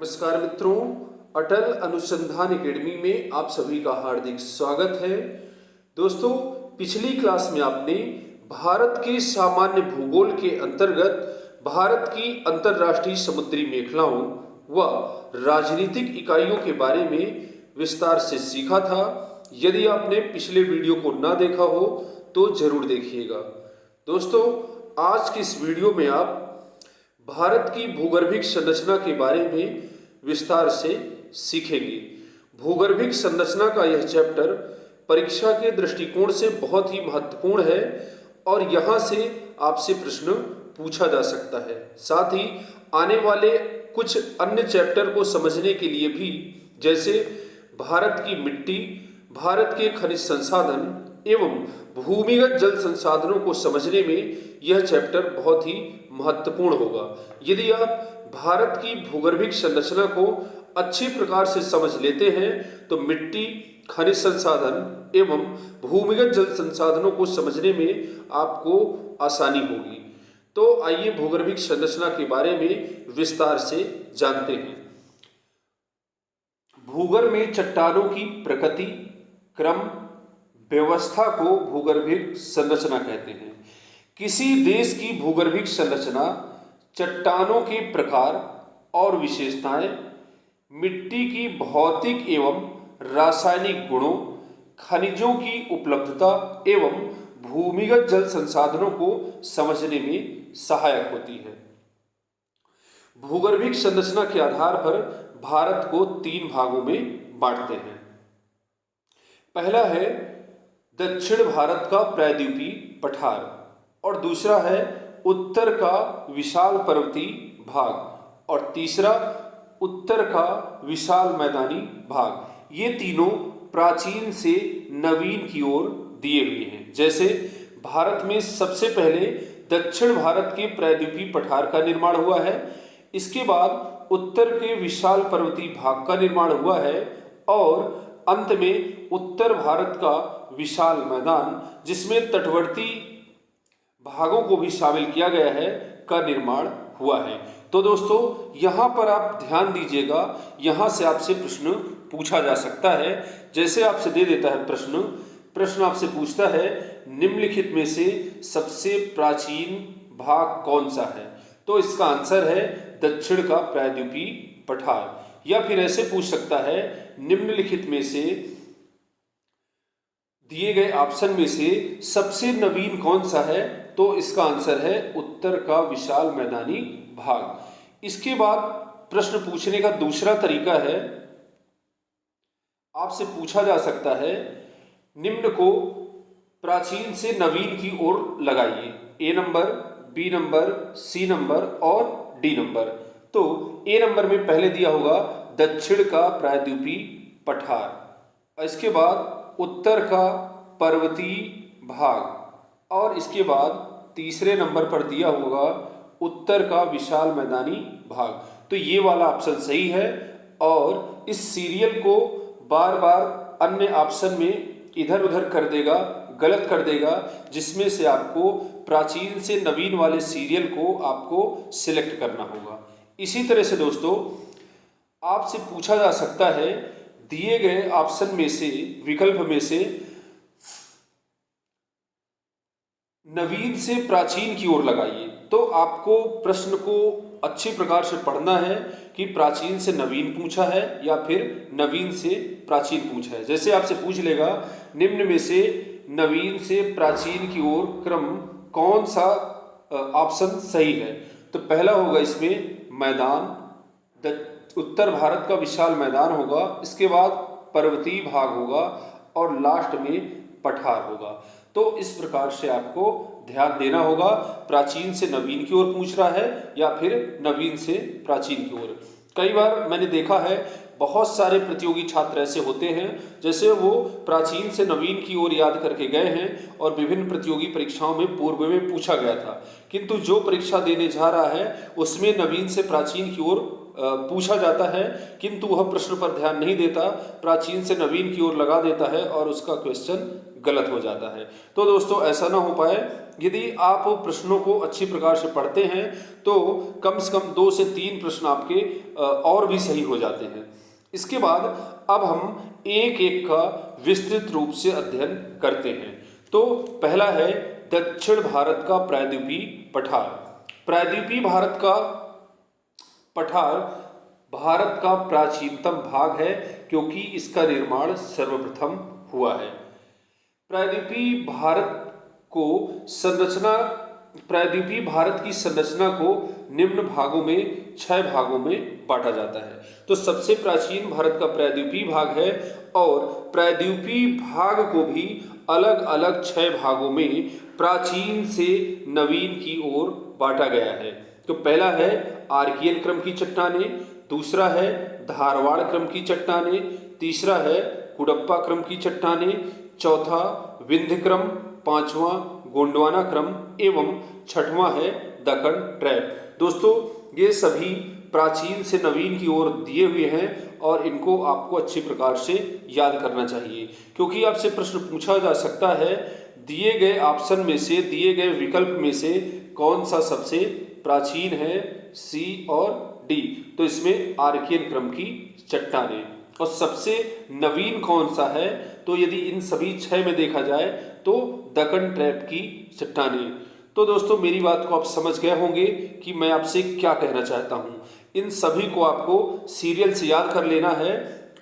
नमस्कार मित्रों, अटल अनुसंधान एकेडमी में आप सभी का हार्दिक स्वागत है। दोस्तों, पिछली क्लास में आपने भारत के सामान्य भूगोल के अंतर्गत भारत की अंतर्राष्ट्रीय समुद्री मेखलाओं व राजनीतिक इकाइयों के बारे में विस्तार से सीखा था। यदि आपने पिछले वीडियो को ना देखा हो तो जरूर देखिएगा। दोस्तों, आज की इस वीडियो में आप भारत की भूगर्भिक संरचना के बारे में विस्तार से सीखेंगे। भूगर्भिक संरचना का यह चैप्टर परीक्षा के दृष्टिकोण से बहुत ही महत्वपूर्ण है और यहाँ से आपसे प्रश्न पूछा जा सकता है। साथ ही आने वाले कुछ अन्य चैप्टर को समझने के लिए भी, जैसे भारत की मिट्टी, भारत के खनिज संसाधन एवं भूमिगत जल संसाधनों को समझने में यह चैप्टर बहुत ही महत्वपूर्ण होगा। यदि आप भारत की भूगर्भिक संरचना को अच्छी प्रकार से समझ लेते हैं तो मिट्टी, खनिज संसाधन एवं भूमिगत जल संसाधनों को समझने में आपको आसानी होगी। तो आइए भूगर्भिक संरचना के बारे में विस्तार से जानते हैं। भूगर्भ में चट्टानों की प्रकृति, क्रम, व्यवस्था को भूगर्भिक संरचना कहते हैं। किसी देश की भूगर्भिक संरचना चट्टानों के प्रकार और विशेषताएं, मिट्टी की भौतिक एवं रासायनिक गुणों, खनिजों की उपलब्धता एवं भूमिगत जल संसाधनों को समझने में सहायक होती है। भूगर्भिक संरचना के आधार पर भारत को 3 भागों में बांटते हैं। पहला है दक्षिण भारत का प्रायद्वीपीय पठार और दूसरा है उत्तर का विशाल पर्वतीय भाग और तीसरा उत्तर का विशाल मैदानी भाग। ये तीनों प्राचीन से नवीन की ओर दिए हुए हैं। जैसे भारत में सबसे पहले दक्षिण भारत के प्रायद्वीपीय पठार का निर्माण हुआ है, इसके बाद उत्तर के विशाल पर्वतीय भाग का निर्माण हुआ है और अंत में उत्तर भारत का विशाल मैदान, जिसमें तटवर्ती भागों को भी शामिल किया गया है, का निर्माण हुआ है। तो दोस्तों, यहाँ पर आप ध्यान दीजिएगा, यहाँ से आपसे प्रश्न पूछा जा सकता है। जैसे आपसे दे देता है प्रश्न आपसे पूछता है निम्नलिखित में से सबसे प्राचीन भाग कौन सा है, तो इसका आंसर है दक्षिण का प्रायद्वीपीय पठार। या फिर ऐसे पूछ सकता है निम्नलिखित में से दिए गए ऑप्शन में से सबसे नवीन कौन सा है, तो इसका आंसर है उत्तर का विशाल मैदानी भाग। इसके बाद प्रश्न पूछने का दूसरा तरीका है, आपसे पूछा जा सकता है निम्न को प्राचीन से नवीन की ओर लगाइए। A number, B number, C number और डी नंबर। तो ए नंबर में पहले दिया होगा दक्षिण का प्रायद्वीपीय पठार, इसके बाद उत्तर का पर्वतीय भाग और इसके बाद तीसरे नंबर पर दिया होगा उत्तर का विशाल मैदानी भाग। तो ये वाला ऑप्शन सही है और इस सीरियल को बार बार अन्य ऑप्शन में इधर उधर कर देगा, गलत कर देगा, जिसमें से आपको प्राचीन से नवीन वाले सीरियल को आपको सिलेक्ट करना होगा। इसी तरह से दोस्तों, आपसे पूछा जा सकता है दिए गए ऑप्शन में से, विकल्प में से नवीन से प्राचीन की ओर लगाइए। तो आपको प्रश्न को अच्छी प्रकार से पढ़ना है कि प्राचीन से नवीन पूछा है या फिर नवीन से प्राचीन पूछा है। जैसे आपसे पूछ लेगा निम्न में से नवीन से प्राचीन की ओर क्रम कौन सा ऑप्शन सही है, तो पहला होगा इसमें मैदान, उत्तर भारत का विशाल मैदान होगा, इसके बाद पर्वतीय भाग होगा और लास्ट में पठार होगा। तो इस प्रकार से आपको ध्यान देना होगा, प्राचीन से नवीन की ओर पूछ रहा है या फिर नवीन से प्राचीन की ओर। कई बार मैंने देखा है बहुत सारे प्रतियोगी छात्र ऐसे होते हैं, जैसे वो प्राचीन से नवीन की ओर याद करके गए हैं और विभिन्न प्रतियोगी परीक्षाओं में पूर्व में पूछा गया था, किंतु जो परीक्षा देने जा रहा है उसमें नवीन से प्राचीन की ओर पूछा जाता है, किंतु वह प्रश्न पर ध्यान नहीं देता, प्राचीन से नवीन की ओर लगा देता है और उसका क्वेश्चन गलत हो जाता है। तो दोस्तों, ऐसा ना हो पाए, यदि आप प्रश्नों को अच्छी प्रकार से पढ़ते हैं तो कम से कम 2 से 3 प्रश्न आपके और भी सही हो जाते हैं। इसके बाद अब हम एक एक का विस्तृत रूप से अध्ययन करते हैं। तो पहला है दक्षिण भारत का प्रायद्वीपीय पठार। प्रायद्वीपीय भारत का पठार भारत का प्राचीनतम भाग है क्योंकि इसका निर्माण सर्वप्रथम हुआ है। प्रायद्वीपीय भारत की संरचना को निम्न भागों में 6 भागों में बांटा जाता है। तो सबसे प्राचीन भारत का प्रायद्वीपीय भाग है और प्रायद्वीपीय भाग को भी अलग अलग 6 भागों में प्राचीन से नवीन की ओर बांटा गया है। तो पहला है आर्कियन क्रम की चट्टानें, दूसरा है धारवाड़ क्रम की चट्टानें, तीसरा है कुडप्पा क्रम की चट्टानें, चौथा विंध्य क्रम, पांचवा गोंडवाना क्रम एवं छठवां है दक्कन ट्रैप। दोस्तों ये सभी प्राचीन से नवीन की ओर दिए हुए हैं और इनको आपको अच्छी प्रकार से याद करना चाहिए, क्योंकि आपसे प्रश्न पूछा जा सकता है दिए गए ऑप्शन में से, दिए गए विकल्प में से कौन सा सबसे प्राचीन है, सी और डी। तो इसमें आर्कियन क्रम की चट्टानें। और सबसे नवीन कौन सा है, तो यदि इन सभी 6 में देखा जाए तो दक्कन ट्रैप की चट्टानें। तो दोस्तों मेरी बात को आप समझ गए होंगे कि मैं आपसे क्या कहना चाहता हूँ। इन सभी को आपको सीरियल से याद कर लेना है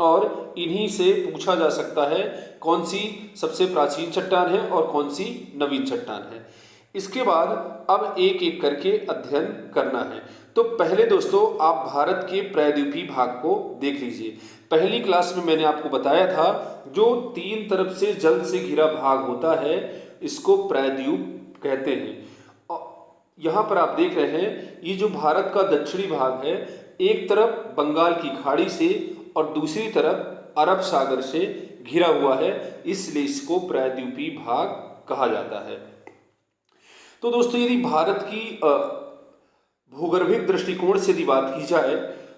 और इन्हीं से पूछा जा सकता है कौन सी सबसे प्राचीन चट्टान है और कौन सी नवीन चट्टान है। इसके बाद अब एक एक करके अध्ययन करना है। तो पहले दोस्तों आप भारत के प्रायद्वीपीय भाग को देख लीजिए। पहली क्लास में मैंने आपको बताया था जो 3 तरफ से जल से घिरा भाग होता है इसको प्रायद्वीप कहते हैं। यहाँ पर आप देख रहे हैं ये जो भारत का दक्षिणी भाग है, एक तरफ बंगाल की खाड़ी से और दूसरी तरफ अरब सागर से घिरा हुआ है, इसलिए इसको प्रायद्वीपीय भाग कहा जाता है। तो दोस्तों यदि भारत की भूगर्भिक दृष्टिकोण से यदि बात की जाए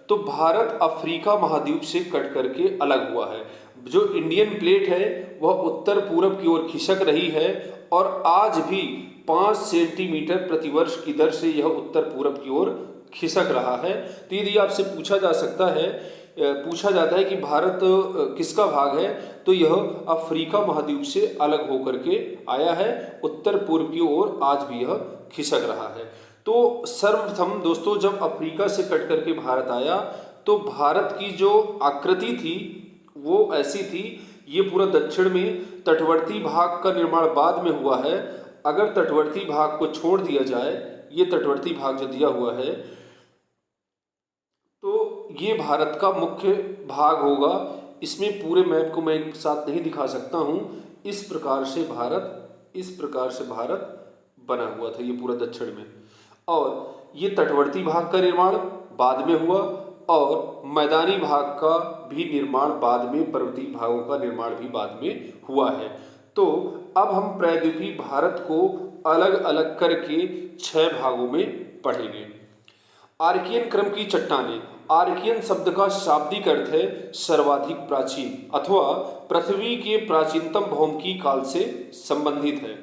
तो भारत अफ्रीका महाद्वीप से कट करके अलग हुआ है। जो इंडियन प्लेट है वह उत्तर पूरब की ओर खिसक रही है और आज भी 5 सेंटीमीटर प्रतिवर्ष की दर से यह उत्तर पूरब की ओर खिसक रहा है। तो यदि आपसे पूछा जाता है कि भारत किसका भाग है, तो यह अफ्रीका महाद्वीप से अलग होकर के आया है, उत्तर पूर्व की ओर आज भी यह खिसक रहा है। तो सर्वप्रथम दोस्तों जब अफ्रीका से कट करके भारत आया तो भारत की जो आकृति थी वो ऐसी थी, ये पूरा दक्षिण में तटवर्ती भाग का निर्माण बाद में हुआ है। अगर तटवर्ती भाग को छोड़ दिया जाए, ये तटवर्ती भाग जो दिया हुआ है, तो ये भारत का मुख्य भाग होगा। इसमें पूरे मैप को मैं एक साथ नहीं दिखा सकता हूँ। इस प्रकार से भारत बना हुआ था, ये पूरा दक्षिण में। और ये तटवर्ती भाग का निर्माण बाद में हुआ और मैदानी भाग का भी निर्माण बाद में, पर्वतीय भागों का निर्माण भी बाद में हुआ है। तो अब हम प्रायद्वीपीय भारत को अलग अलग करके 6 भागों में पढ़ेंगे। आर्कियन क्रम की चट्टानें। आर्कियन शब्द का शाब्दिक अर्थ है सर्वाधिक प्राचीन अथवा पृथ्वी के प्राचीनतम भौमिकीय काल से संबंधित है।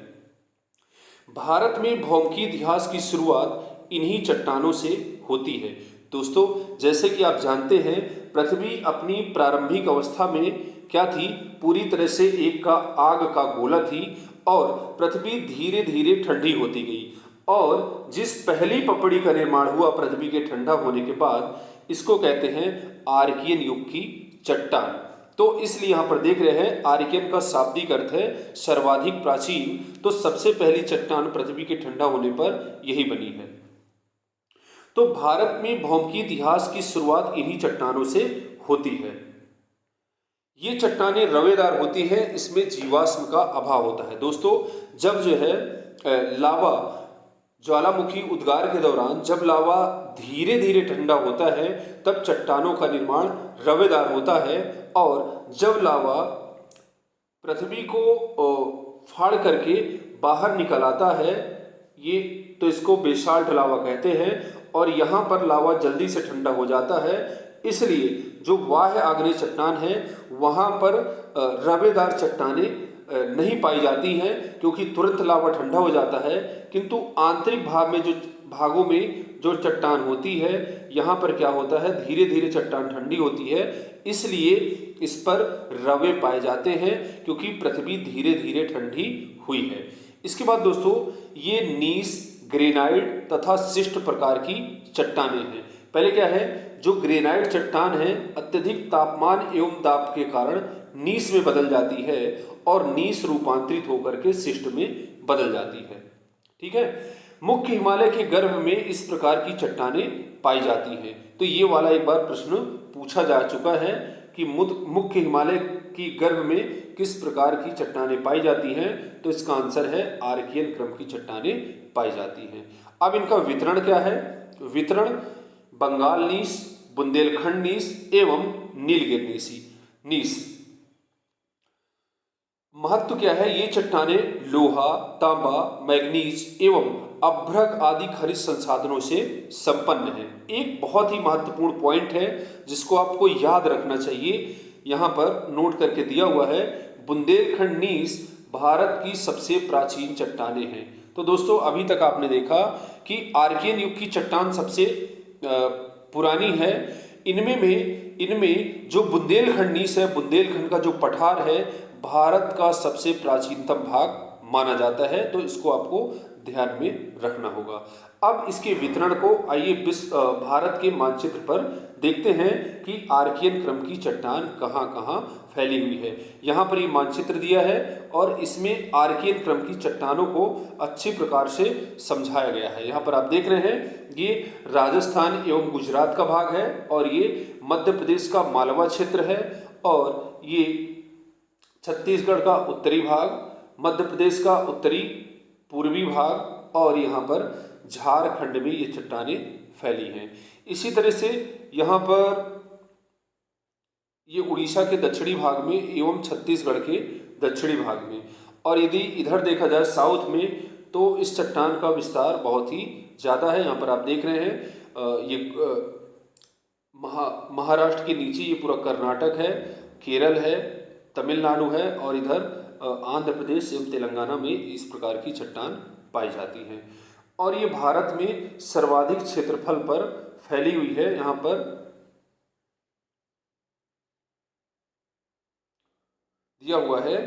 भारत में भौमिकीय इतिहास की शुरुआत इन्हीं चट्टानों से होती है। दोस्तों जैसे कि आप जानते हैं पृथ्वी अपनी प्रारंभिक अवस्था में क्या थी, पूरी तरह से एक का आग का गोला थी और पृथ्वी धीरे धीरे ठंडी होती गई और जिस पहली पपड़ी का निर्माण हुआ पृथ्वी के ठंडा होने के बाद, इसको कहते हैं आर्कियन युग की चट्टान। तो इसलिए यहाँ पर देख रहे हैं आर्कियन का शाब्दिक अर्थ है सर्वाधिक प्राचीन। तो सबसे पहली चट्टान पृथ्वी के ठंडा होने पर यही बनी है। तो भारत में भौमिकीय इतिहास की शुरुआत इन्हीं चट्टानों से होती है। ये चट्टानें रवेदार होती हैं, इसमें जीवाश्म का अभाव होता है। दोस्तों जब जो है लावा ज्वालामुखी उद्गार के दौरान जब लावा धीरे धीरे ठंडा होता है तब चट्टानों का निर्माण रवेदार होता है और जब लावा पृथ्वी को फाड़ करके बाहर निकल आता है, ये तो इसको बेसाल्ट लावा कहते हैं और यहाँ पर लावा जल्दी से ठंडा हो जाता है, इसलिए जो बाह्य आग्नेय चट्टान है वहाँ पर रवेदार चट्टानें नहीं पाई जाती हैं, क्योंकि तुरंत लावा ठंडा हो जाता है। किंतु आंतरिक भागों में जो चट्टान होती है, यहाँ पर क्या होता है, धीरे धीरे चट्टान ठंडी होती है, इसलिए इस पर रवे पाए जाते हैं, क्योंकि पृथ्वी धीरे धीरे ठंडी हुई है। इसके बाद दोस्तों ये नीस, ग्रेनाइट तथा शिस्ट प्रकार की चट्टानें हैं। पहले क्या है, जो ग्रेनाइट चट्टान है अत्यधिक तापमान एवं दाब के कारण नीस में बदल जाती है और नीस रूपांतरित होकर के शिस्ट में बदल जाती है। ठीक है, मुख्य हिमालय के गर्भ में इस प्रकार की चट्टानें पाई जाती हैं। तो ये वाला एक बार प्रश्न पूछा जा चुका है कि मुख्य हिमालय की गर्भ में किस प्रकार की चट्टानें पाई जाती हैं, तो इसका आंसर है आर्कियन क्रम की चट्टानें पाई जाती हैं। अब इनका वितरण क्या है, वितरण बंगाल नीस, बुंदेलखंड नीस एवं नीलगिरी नीस। महत्व क्या है, ये चट्टानें लोहा, तांबा, मैग्नीज एवं अभ्रक आदि खनिज संसाधनों से संपन्न है। एक बहुत ही महत्वपूर्ण पॉइंट है जिसको आपको याद रखना चाहिए, यहाँ पर नोट करके दिया हुआ है, बुंदेलखंड नीस भारत की सबसे प्राचीन चट्टानें हैं। तो दोस्तों अभी तक आपने देखा कि आर्कियन युग की चट्टान सबसे पुरानी है। इनमें जो बुंदेलखंड नीस है, बुंदेलखंड का जो पठार है, भारत का सबसे प्राचीनतम भाग माना जाता है। तो इसको आपको ध्यान में रखना होगा। अब इसके वितरण को आइए भारत के मानचित्र पर देखते हैं कि आर्कियन क्रम की चट्टान कहाँ कहाँ फैली हुई है। यहाँ पर ये मानचित्र दिया है और इसमें आर्कियन क्रम की चट्टानों को अच्छे प्रकार से समझाया गया है। यहाँ पर आप देख रहे हैं ये राजस्थान एवं गुजरात का भाग है और ये मध्य प्रदेश का मालवा क्षेत्र है और ये छत्तीसगढ़ का उत्तरी भाग, मध्य प्रदेश का उत्तरी पूर्वी भाग और यहाँ पर झारखंड में ये चट्टानें फैली हैं। इसी तरह से यहाँ पर ये उड़ीसा के दक्षिणी भाग में एवं छत्तीसगढ़ के दक्षिणी भाग में, और यदि इधर देखा जाए साउथ में तो इस चट्टान का विस्तार बहुत ही ज़्यादा है। यहाँ पर आप देख रहे हैं ये महाराष्ट्र के नीचे ये पूरा कर्नाटक है, केरल है, तमिलनाडु है और इधर आंध्र प्रदेश एवं तेलंगाना में इस प्रकार की चट्टान पाई जाती हैं। और ये भारत में सर्वाधिक क्षेत्रफल पर फैली हुई है। यहाँ पर दिया हुआ है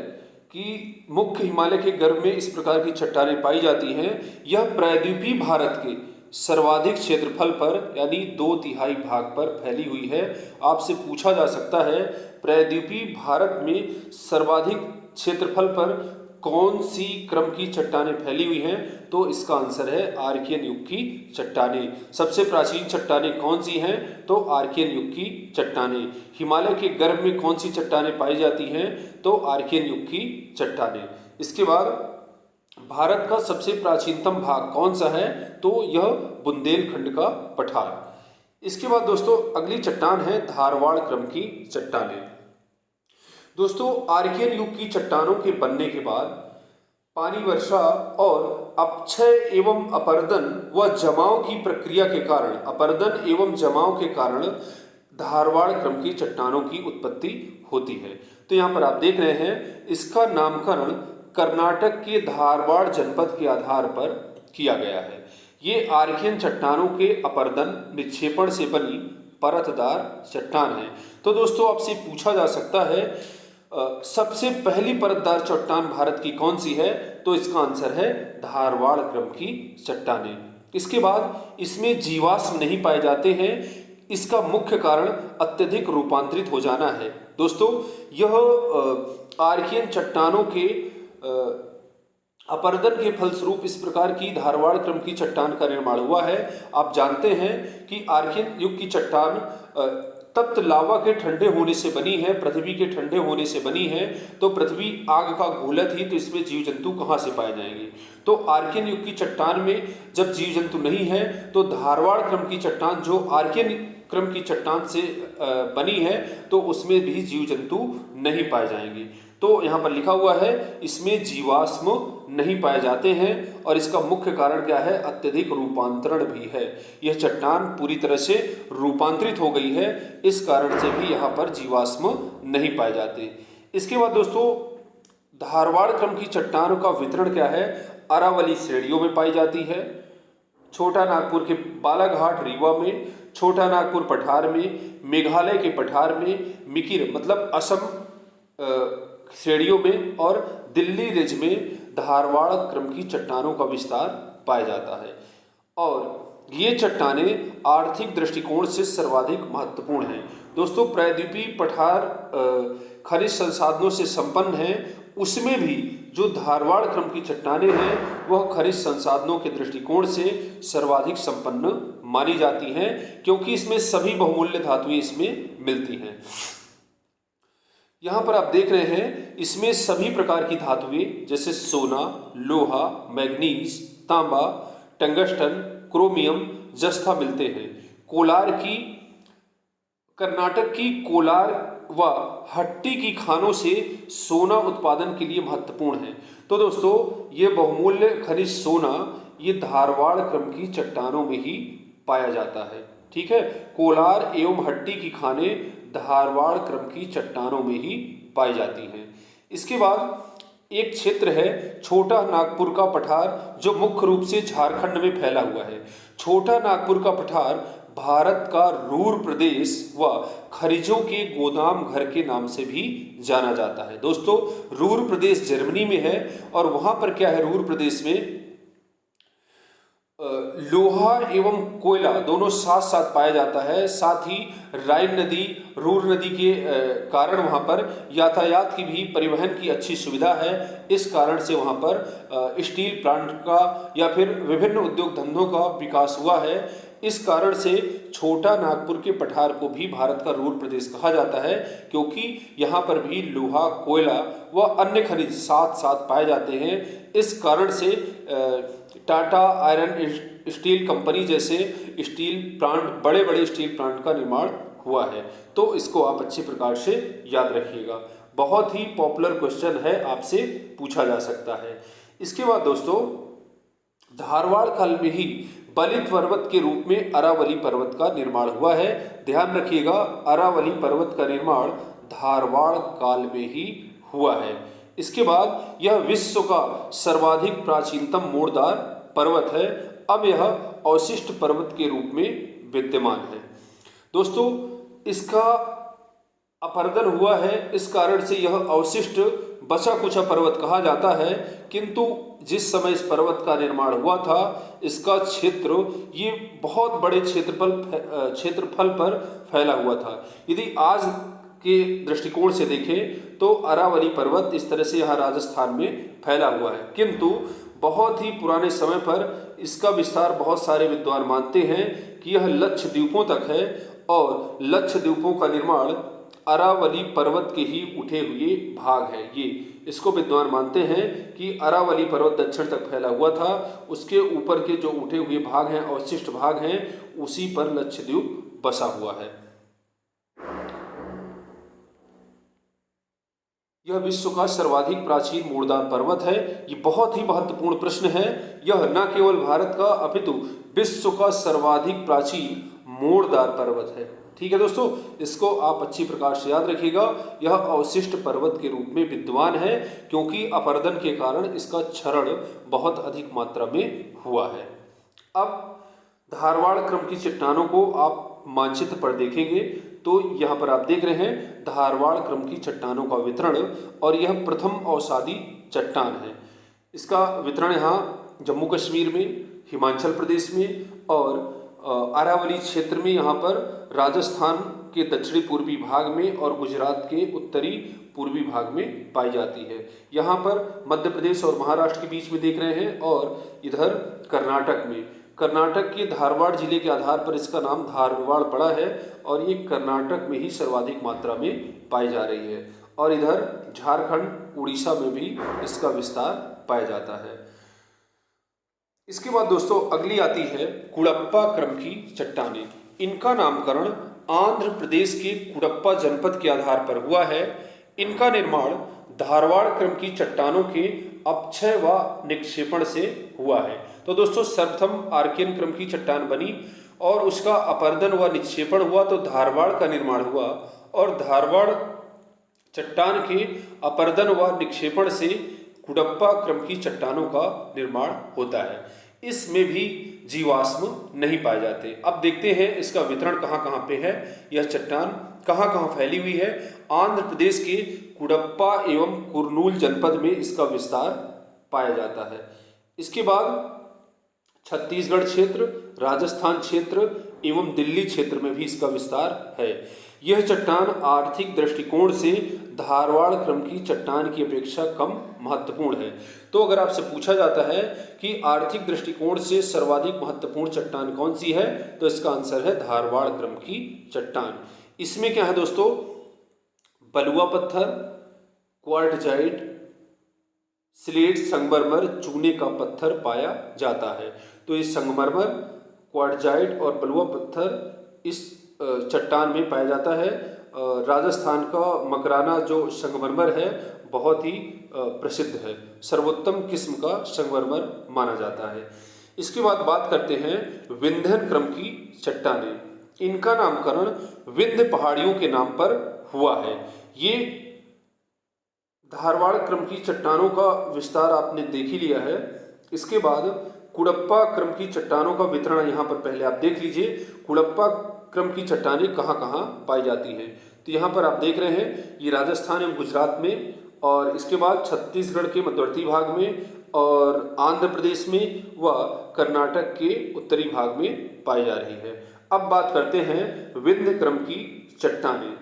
कि मुख्य हिमालय के गर्भ में इस प्रकार की चट्टानें पाई जाती हैं। यह प्रायद्वीपीय भारत के सर्वाधिक क्षेत्रफल पर यानी 2/3 भाग पर फैली हुई है। आपसे पूछा जा सकता है प्रायद्वीपीय भारत में सर्वाधिक क्षेत्रफल पर कौन सी क्रम की चट्टानें फैली हुई हैं, तो इसका आंसर है आर्कियन युग की चट्टानें। सबसे प्राचीन चट्टानें कौन सी हैं, तो आर्कियन युग की चट्टानें। हिमालय के गर्भ में कौन सी चट्टानें पाई जाती हैं, तो आर्कियन युग की चट्टानें। इसके बाद भारत का सबसे प्राचीनतम भाग कौन सा है, तो यह बुंदेलखंड का पठार। इसके बाद दोस्तों अगली चट्टान है धारवाड़ क्रम की चट्टानें। दोस्तों आर्कियन युग की चट्टानों के बनने के बाद पानी वर्षा और अपक्षय एवं अपरदन व जमाव की प्रक्रिया के कारण, अपरदन एवं जमाव के कारण धारवाड़ क्रम की चट्टानों की उत्पत्ति होती है। तो यहाँ पर आप देख रहे हैं इसका नामकरण कर्नाटक के धारवाड़ जनपद के आधार पर किया गया है। ये आर्कियन चट्टानों के अपरदन निक्षेपण से बनी परतदार चट्टान है। तो दोस्तों आपसे पूछा जा सकता है सबसे पहली परतदार चट्टान भारत की कौन सी है, तो इसका आंसर है धारवाड़ क्रम की चट्टानें। इसके बाद इसमें जीवाश्म नहीं पाए जाते हैं। इसका मुख्य कारण अत्यधिक रूपांतरित हो जाना है। दोस्तों यह आर्कियन चट्टानों के अपरदन के फलस्वरूप इस प्रकार की धारवाड़ क्रम की चट्टान का निर्माण हुआ है। आप जानते हैं कि आर्कियन युग की चट्टान तप्त लावा के ठंडे होने से बनी है, पृथ्वी के ठंडे होने से बनी है। तो पृथ्वी आग का गोला थी, तो इसमें जीव जंतु कहाँ से पाए जाएंगे। तो आर्कियन युग की चट्टान में जब जीव जंतु नहीं है, तो धारवाड़ क्रम की चट्टान जो आर्कियन क्रम की चट्टान से बनी है, तो उसमें भी जीव जंतु नहीं पाए जाएंगे। तो यहाँ पर लिखा हुआ है इसमें जीवाश्म नहीं पाए जाते हैं और इसका मुख्य कारण क्या है, अत्यधिक रूपांतरण भी है। यह चट्टान पूरी तरह से रूपांतरित हो गई है, इस कारण से भी यहाँ पर जीवाश्म नहीं पाए जाते। इसके बाद दोस्तों धारवाड़ क्रम की चट्टानों का वितरण क्या है? अरावली श्रेणियों में पाई जाती है, छोटा नागपुर के बालाघाट रीवा में, छोटा नागपुर पठार में, मेघालय के पठार में, मिकिर मतलब असम श्रेणियों में और दिल्ली रिज में धारवाड़ क्रम की चट्टानों का विस्तार पाया जाता है। और ये चट्टानें आर्थिक दृष्टिकोण से सर्वाधिक महत्वपूर्ण हैं। दोस्तों, प्रायद्वीपीय पठार खनिज संसाधनों से संपन्न है, उसमें भी जो धारवाड़ क्रम की चट्टानें हैं वह खनिज संसाधनों के दृष्टिकोण से सर्वाधिक संपन्न मानी जाती हैं, क्योंकि इसमें सभी बहुमूल्य धातुएं इसमें मिलती हैं। यहाँ पर आप देख रहे हैं, इसमें सभी प्रकार की धातुएं जैसे सोना, लोहा, मैग्नीज, तांबा, टंगस्टन, क्रोमियम, जस्ता मिलते हैं। कर्नाटक की कोलार व हट्टी की खानों से सोना उत्पादन के लिए महत्वपूर्ण है। तो दोस्तों, ये बहुमूल्य खनिज सोना ये धारवाड़ क्रम की चट्टानों में ही पाया जाता है। ठीक है, कोलार एवं हट्टी की खानें धारवाड़ क्रम की चट्टानों में ही पाई जाती हैं। इसके बाद एक क्षेत्र है छोटा नागपुर का पठार, जो मुख्य रूप से झारखंड में फैला हुआ है। छोटा नागपुर का पठार भारत का रूर प्रदेश व खनिजों के गोदाम घर के नाम से भी जाना जाता है। दोस्तों, रूर प्रदेश जर्मनी में है और वहां पर क्या है, रूर प्रदेश में लोहा एवं कोयला दोनों साथ साथ पाया जाता है। साथ ही राइन नदी, रूर नदी के कारण वहाँ पर यातायात की भी, परिवहन की अच्छी सुविधा है। इस कारण से वहाँ पर स्टील प्लांट का या फिर विभिन्न उद्योग धंधों का विकास हुआ है। इस कारण से छोटा नागपुर के पठार को भी भारत का रूर प्रदेश कहा जाता है, क्योंकि यहाँ पर भी लोहा, कोयला व अन्य खनिज साथ साथ पाए जाते हैं। इस कारण से टाटा आयरन स्टील कंपनी जैसे स्टील प्लांट, बड़े बड़े स्टील प्लांट का निर्माण हुआ है। तो इसको आप अच्छे प्रकार से याद रखिएगा, बहुत ही पॉपुलर क्वेश्चन है, आपसे पूछा जा सकता है। इसके बाद दोस्तों, धारवाड़ काल में ही बलित पर्वत के रूप में अरावली पर्वत का निर्माण हुआ है। ध्यान रखिएगा, अरावली पर्वत का निर्माण धारवाड़ काल में ही हुआ है। इसके बाद यह विश्व का सर्वाधिक प्राचीनतम मोड़दार पर्वत है। अब यह अवशिष्ट पर्वत के रूप में विद्यमान है। दोस्तों, इसका अपरदन हुआ है, इस कारण से यह अवशिष्ट बचा कुचा पर्वत कहा जाता है। किंतु जिस समय इस पर्वत का निर्माण हुआ था, इसका क्षेत्र ये बहुत बड़े क्षेत्रफल पर फैला हुआ था। यदि आज के दृष्टिकोण से देखें तो अरावली पर्वत इस तरह से यहाँ राजस्थान में फैला हुआ है, किंतु बहुत ही पुराने समय पर इसका विस्तार बहुत सारे विद्वान मानते हैं कि यह लक्षद्वीपों तक है, और लक्षद्वीपों का निर्माण अरावली पर्वत के ही उठे हुए भाग है। ये इसको विद्वान मानते हैं कि अरावली पर्वत दक्षिण तक फैला हुआ था, उसके ऊपर के जो उठे हुए भाग हैं, अवशिष्ट भाग हैं, उसी पर लक्षद्वीप बसा हुआ है। यह विश्व का सर्वाधिक प्राचीन मोड़दार पर्वत है। ये बहुत ही महत्वपूर्ण प्रश्न है। यह न केवल भारत का अपितु विश्व का सर्वाधिक प्राचीन मोड़दार पर्वत है। ठीक है दोस्तों, इसको आप अच्छी प्रकार से याद रखिएगा। यह अवशिष्ट पर्वत के रूप में विद्यमान है, क्योंकि अपरदन के कारण इसका क्षरण बहुत अधिक मात्रा में हुआ है। अब धारवाड़ क्रम की चट्टानों को आप मानचित्र पर देखेंगे तो यहाँ पर आप देख रहे हैं धारवाड़ क्रम की चट्टानों का वितरण, और यह प्रथम अवसादी चट्टान है। इसका वितरण यहाँ जम्मू कश्मीर में, हिमाचल प्रदेश में और अरावली क्षेत्र में, यहाँ पर राजस्थान के दक्षिणी पूर्वी भाग में और गुजरात के उत्तरी पूर्वी भाग में पाई जाती है। यहाँ पर मध्य प्रदेश और महाराष्ट्र के बीच में देख रहे हैं, और इधर कर्नाटक में, कर्नाटक के धारवाड़ जिले के आधार पर इसका नाम धारवाड़ पड़ा है, और ये कर्नाटक में ही सर्वाधिक मात्रा में पाई जा रही है। और इधर झारखंड, उड़ीसा में भी इसका विस्तार पाया जाता है। इसके बाद दोस्तों अगली आती है कुडप्पा क्रम की चट्टानें। इनका नामकरण आंध्र प्रदेश के कुडप्पा जनपद के आधार पर हुआ है। इनका निर्माण धारवाड़ क्रम की चट्टानों के अपक्षय व निक्षेपण से हुआ है। तो दोस्तों सर्वप्रथम आर्कियन क्रम की चट्टान बनी और उसका अपरदन व निक्षेपण हुआ तो धारवाड़ का निर्माण हुआ, और धारवाड़ चट्टान के अपर्दन व निक्षेपण से कुडप्पा क्रम की चट्टानों का निर्माण होता है। इसमें भी जीवाश्म नहीं पाए जाते। अब देखते हैं इसका वितरण कहाँ कहाँ पे है, यह चट्टान कहाँ कहाँ फैली हुई है। आंध्र प्रदेश के कुडप्पा एवं कुर्नूल जनपद में इसका विस्तार पाया जाता है। इसके बाद छत्तीसगढ़ क्षेत्र, राजस्थान क्षेत्र एवं दिल्ली क्षेत्र में भी इसका विस्तार है। यह चट्टान आर्थिक दृष्टिकोण से धारवाड़ क्रम की चट्टान की अपेक्षा कम महत्वपूर्ण है। तो अगर आपसे पूछा जाता है कि आर्थिक दृष्टिकोण से सर्वाधिक महत्वपूर्ण चट्टान कौन सी है, तो इसका आंसर है धारवाड़ क्रम की चट्टान। इसमें क्या है दोस्तों, बलुआ पत्थर, क्वार्टजाइट, स्लेट, संगमरमर, चूने का पत्थर पाया जाता है। तो इस संगमरमर, क्वार्टजाइट और बलुआ पत्थर इस चट्टान में पाया जाता है। राजस्थान का मकराना जो संगमरमर है बहुत ही प्रसिद्ध है, सर्वोत्तम किस्म का संगमरमर माना जाता है। इसके बाद बात करते हैं विंध्यन क्रम की चट्टानें। इनका नामकरण विंध्य पहाड़ियों के नाम पर हुआ है। ये धारवाड़ क्रम की चट्टानों का विस्तार आपने देख ही लिया है। इसके बाद कुडप्पा क्रम की चट्टानों का वितरण यहाँ पर पहले आप देख लीजिए। कुडप्पा क्रम की चट्टानें कहाँ कहाँ पाई जाती हैं, तो यहाँ पर आप देख रहे हैं ये राजस्थान एवं गुजरात में, और इसके बाद छत्तीसगढ़ के मध्यवर्ती भाग में, और आंध्र प्रदेश में व कर्नाटक के उत्तरी भाग में पाई जा रही है। अब बात करते हैं विंध्य क्रम की चट्टानें।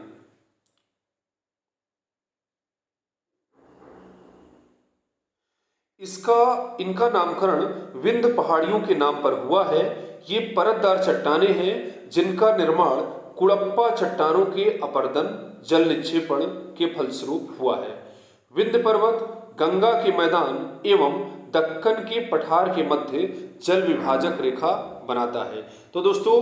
इनका नामकरण विंध्य पहाड़ियों के नाम पर हुआ है। ये परतदार चट्टानें हैं जिनका निर्माण कुडप्पा चट्टानों के अपर्दन जल निक्षेपण के फलस्वरूप हुआ है। विंध्य पर्वत गंगा के मैदान एवं दक्कन के पठार के मध्य जल विभाजक रेखा बनाता है। तो दोस्तों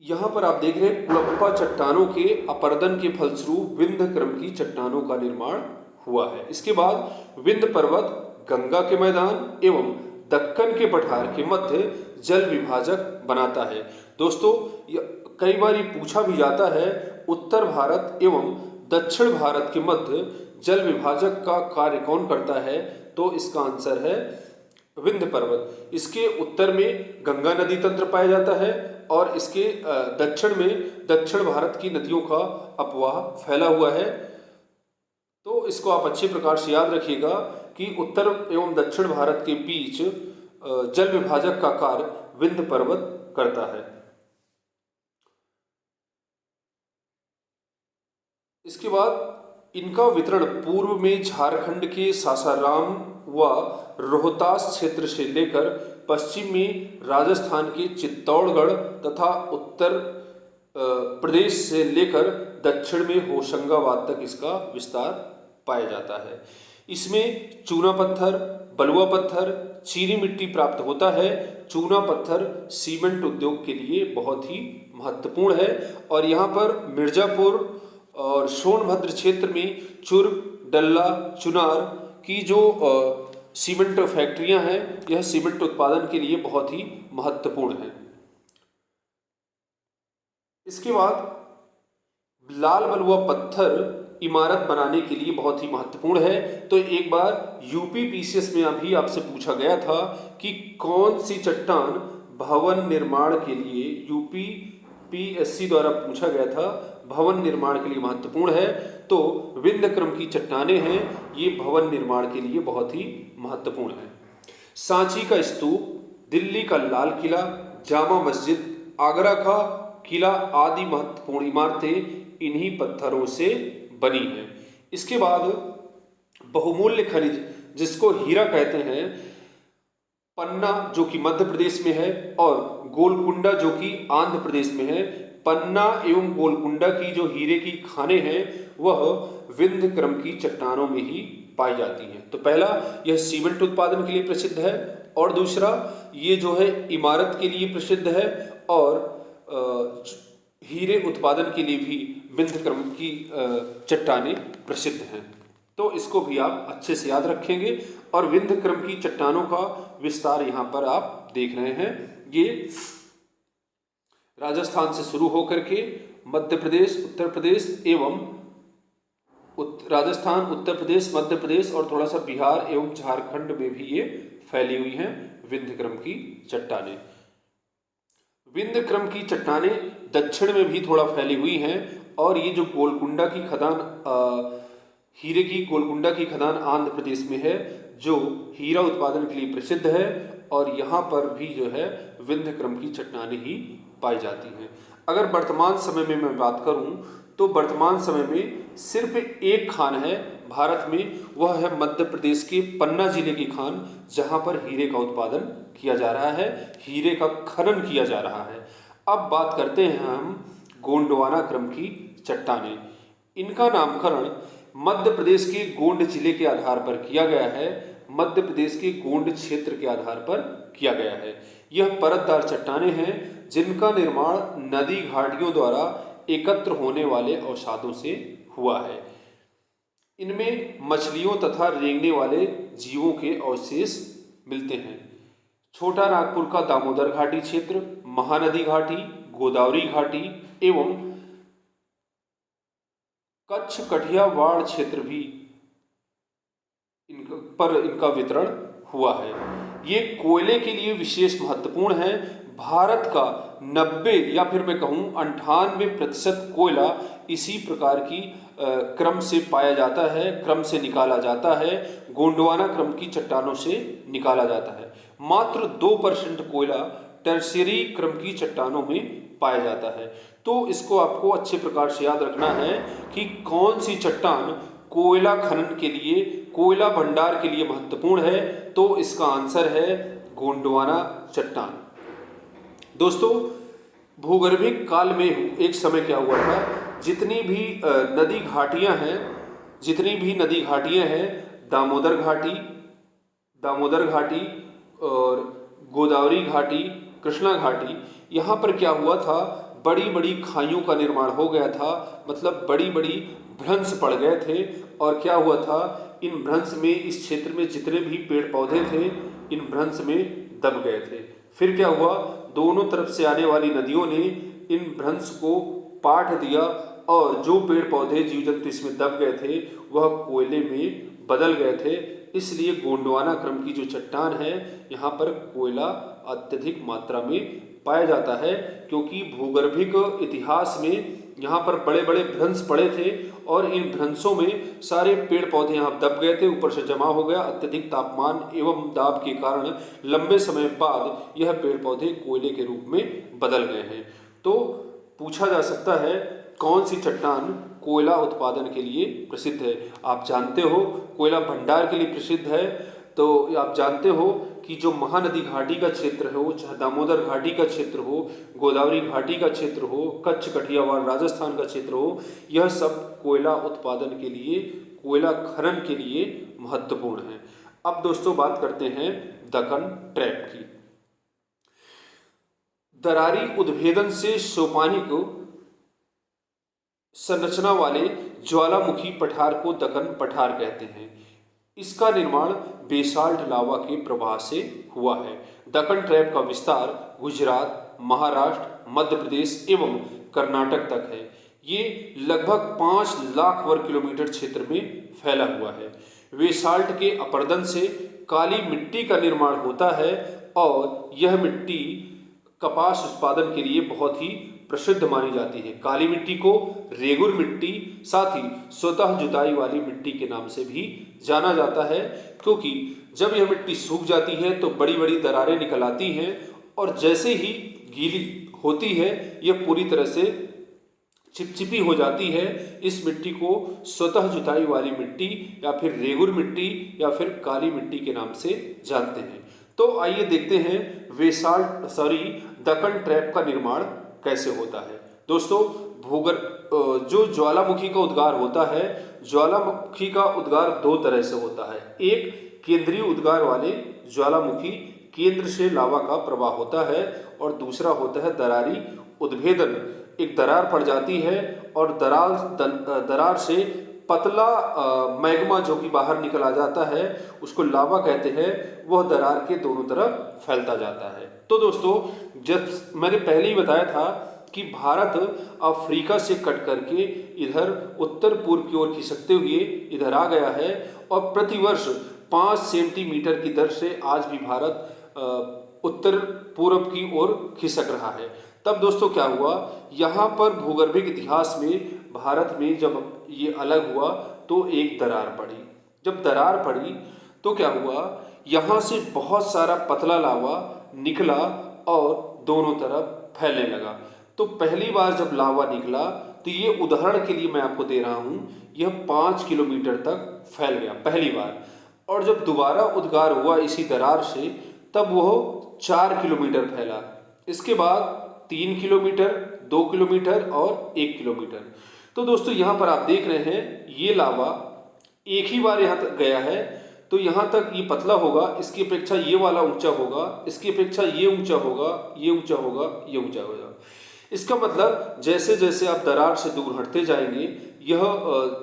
यहाँ पर आप देख रहे हैं कुडप्पा चट्टानों के अपर्दन के फलस्वरूप विंध्य क्रम की चट्टानों का निर्माण हुआ है। इसके बाद विंध्य पर्वत गंगा के मैदान एवं दक्कन के पठार के मध्य जल विभाजक बनाता है। दोस्तों कई बार पूछा भी जाता है उत्तर भारत एवं दक्षिण भारत के मध्य जल विभाजक का कार्य कौन करता है, तो इसका आंसर है विंध्य पर्वत। इसके उत्तर में गंगा नदी तंत्र पाया जाता है और इसके दक्षिण में दक्षिण भारत की नदियों का अपवाह फैला हुआ है। तो इसको आप अच्छे प्रकार से याद रखिएगा कि उत्तर एवं दक्षिण भारत के बीच जल विभाजक का कार्य विंध्य पर्वत करता है। इसके बाद इनका वितरण पूर्व में झारखंड के सासाराम व रोहतास क्षेत्र से लेकर पश्चिम में राजस्थान के चित्तौड़गढ़ तथा उत्तर प्रदेश से लेकर दक्षिण में होशंगाबाद तक इसका विस्तार पाया जाता है। इसमें चूना पत्थर, बलुआ पत्थर, चीनी मिट्टी प्राप्त होता है। चूना पत्थर सीमेंट उद्योग के लिए बहुत ही महत्वपूर्ण है और यहाँ पर मिर्जापुर और सोनभद्र क्षेत्र में चुर्ग, डल्ला, चुनार की जो सीमेंट फैक्ट्रियां हैं, यह सीमेंट उत्पादन के लिए बहुत ही महत्वपूर्ण है। इसके बाद लाल बलुआ पत्थर इमारत बनाने के लिए बहुत ही महत्वपूर्ण है। तो एक बार यूपी पीसीएस में अभी आपसे पूछा गया था कि कौन सी चट्टान भवन निर्माण के लिए, यूपी पीएससी द्वारा पूछा गया था, भवन निर्माण के लिए महत्वपूर्ण है। तो विंध्य क्रम की चट्टानें हैं, ये भवन निर्माण के लिए बहुत ही महत्वपूर्ण है। सांची का स्तूप, दिल्ली का लाल किला, जामा मस्जिद, आगरा का किला आदि महत्वपूर्ण इमारतें इन्हीं पत्थरों से बनी हैं। इसके बाद बहुमूल्य खनिज जिसको हीरा कहते हैं, पन्ना जो कि मध्य प्रदेश में है और गोलकुंडा जो कि आंध्र प्रदेश में है। पन्ना एवं गोलकुंडा की जो हीरे की खानें हैं वह विंध्य क्रम की चट्टानों में ही पाई जाती हैं। तो पहला यह सीमेंट उत्पादन के लिए प्रसिद्ध है और दूसरा ये जो है इमारत के लिए प्रसिद्ध है और हीरे उत्पादन के लिए भी विंध्य क्रम की चट्टानें प्रसिद्ध हैं। तो इसको भी आप अच्छे से याद रखेंगे और विंध्य क्रम की चट्टानों का विस्तार यहाँ पर आप देख रहे हैं। ये राजस्थान से शुरू होकर के मध्य प्रदेश, उत्तर प्रदेश एवं राजस्थान, उत्तर प्रदेश, मध्य प्रदेश और थोड़ा सा बिहार एवं झारखंड में भी ये फैली हुई हैं विंध्य क्रम की चट्टानें। विंध्य क्रम की चट्टानें दक्षिण में भी थोड़ा फैली हुई हैं और ये जो गोलकुंडा की खदान, हीरे की गोलकुंडा की खदान आंध्र प्रदेश में है, जो हीरा उत्पादन के लिए प्रसिद्ध है और यहाँ पर भी जो है विंध्य क्रम की चट्टानें ही पाई जाती हैं। अगर वर्तमान समय में मैं बात करूं तो वर्तमान समय में सिर्फ एक खान है भारत में, वह है मध्य प्रदेश के पन्ना जिले की खान, जहां पर हीरे का उत्पादन किया जा रहा है, हीरे का खनन किया जा रहा है। अब बात करते हैं हम गोंडवाना क्रम की चट्टानें। इनका नामकरण मध्य प्रदेश के गोंड जिले के आधार पर किया गया है, मध्य प्रदेश के गोंड क्षेत्र के आधार पर किया गया है। यह परतदार चट्टानें हैं जिनका निर्माण नदी घाटियों द्वारा एकत्र होने वाले अवसादों से हुआ है। इनमें मछलियों तथा रेंगने वाले जीवों के अवशेष मिलते हैं। छोटा नागपुर का दामोदर घाटी क्षेत्र, महानदी घाटी, गोदावरी घाटी एवं कच्छ कठियावाड़ क्षेत्र भी इनका वितरण हुआ है। ये कोयले के लिए विशेष महत्वपूर्ण है। भारत का 90 या फिर मैं कहूँ 98% कोयला इसी प्रकार की क्रम से पाया जाता है, क्रम से निकाला जाता है, गोंडवाना क्रम की चट्टानों से निकाला जाता है। मात्र 2% कोयला टर्शियरी क्रम की चट्टानों में पाया जाता है। तो इसको आपको अच्छे प्रकार से याद रखना है कि कौन सी चट्टान कोयला खनन के लिए, कोयला भंडार के लिए महत्वपूर्ण है, तो इसका आंसर है गोंडवाना चट्टान। दोस्तों, भूगर्भिक काल में एक समय क्या हुआ था, जितनी भी नदी घाटियां हैं, दामोदर घाटी और गोदावरी घाटी, कृष्णा घाटी, यहाँ पर क्या हुआ था, बड़ी बड़ी खाइयों का निर्माण हो गया था, मतलब बड़ी बड़ी भ्रंश पड़ गए थे। और क्या हुआ था, इन भ्रंश में, इस क्षेत्र में जितने भी पेड़ पौधे थे, इन भ्रंश में दब गए थे। फिर क्या हुआ, दोनों तरफ से आने वाली नदियों ने इन भ्रंश को पाट दिया और जो पेड़ पौधे जीव जंतु इसमें दब गए थे वह कोयले में बदल गए थे। इसलिए गोंडवाना क्रम की जो चट्टान है, यहाँ पर कोयला अत्यधिक मात्रा में पाया जाता है, क्योंकि भूगर्भिक इतिहास में यहाँ पर बड़े बड़े भ्रंश पड़े थे और इन भ्रंशों में सारे पेड़ पौधे यहाँ दब गए थे, ऊपर से जमा हो गया। अत्यधिक तापमान एवं दाब के कारण लंबे समय बाद यह पेड़ पौधे कोयले के रूप में बदल गए हैं। तो पूछा जा सकता है कौन सी चट्टान कोयला उत्पादन के लिए प्रसिद्ध है। आप जानते हो कोयला भंडार के लिए प्रसिद्ध है, तो आप जानते हो कि जो महानदी घाटी का क्षेत्र है, वो चाहे दामोदर घाटी का क्षेत्र हो, गोदावरी घाटी का क्षेत्र हो, कच्छ कठियावाड़ राजस्थान का क्षेत्र हो, यह सब कोयला उत्पादन के लिए, कोयला खनन के लिए महत्वपूर्ण है। अब दोस्तों बात करते हैं दक्कन ट्रैप की। दरारी उद्भेदन से सोपानिक संरचना वाले ज्वालामुखी पठार को दक्कन पठार कहते हैं। इसका निर्माण बेसाल्ट लावा के प्रवाह से हुआ है। दक्कन ट्रैप का विस्तार गुजरात, महाराष्ट्र, मध्य प्रदेश एवं कर्नाटक तक है। ये लगभग 5 लाख वर्ग किलोमीटर क्षेत्र में फैला हुआ है। बेसाल्ट के अपरदन से काली मिट्टी का निर्माण होता है और यह मिट्टी कपास उत्पादन के लिए बहुत ही प्रसिद्ध मानी जाती है। काली मिट्टी को रेगुर मिट्टी, साथ ही स्वतः जुताई वाली मिट्टी के नाम से भी जाना जाता है, क्योंकि जब यह मिट्टी सूख जाती है तो बड़ी बड़ी दरारें निकल आती हैं और जैसे ही गीली होती है यह पूरी तरह से चिपचिपी हो जाती है। इस मिट्टी को स्वतः जुताई वाली मिट्टी या फिर रेगुर मिट्टी या फिर काली मिट्टी के नाम से जानते हैं। तो आइए देखते हैं दक्कन ट्रैप का निर्माण कैसे होता है। दोस्तों, जो ज्वालामुखी का उद्गार होता है, ज्वालामुखी का उद्गार 2 तरह से होता है। एक केंद्रीय उद्गार वाले ज्वालामुखी, केंद्र से लावा का प्रवाह होता है, और दूसरा होता है दरारी उद्भेदन। एक दरार पड़ जाती है और दरार से पतला मैग्मा जो कि बाहर निकल आ जाता है, उसको लावा कहते हैं, वह दरार के दोनों तरफ फैलता जाता है। तो दोस्तों, जब मैंने पहले ही बताया था कि भारत अफ्रीका से कट करके इधर उत्तर पूर्व की ओर खिसकते हुए इधर आ गया है और प्रतिवर्ष 5 सेंटीमीटर की दर से आज भी भारत उत्तर पूर्व की ओर खिसक रहा है। तब दोस्तों क्या हुआ, यहाँ पर भूगर्भिक इतिहास में भारत में जब ये अलग हुआ तो एक दरार पड़ी। जब दरार पड़ी तो क्या हुआ, यहाँ से बहुत सारा पतला लावा निकला और दोनों तरफ फैलने लगा। तो पहली बार जब लावा निकला तो ये उदाहरण के लिए मैं आपको दे रहा हूँ, यह 5 किलोमीटर तक फैल गया पहली बार। और जब दोबारा उद्गार हुआ इसी दरार से तब वह 4 किलोमीटर फैला। इसके बाद 3 किलोमीटर, 2 किलोमीटर और 1 किलोमीटर। तो दोस्तों यहाँ पर आप देख रहे हैं ये लावा एक ही बार यहाँ तक गया है, तो यहाँ तक ये पतला होगा, इसकी अपेक्षा ये वाला ऊंचा होगा, इसकी अपेक्षा ये ऊंचा होगा, ये ऊंचा होगा, ये ऊंचा होगा। इसका मतलब जैसे जैसे आप दरार से दूर हटते जाएंगे, यह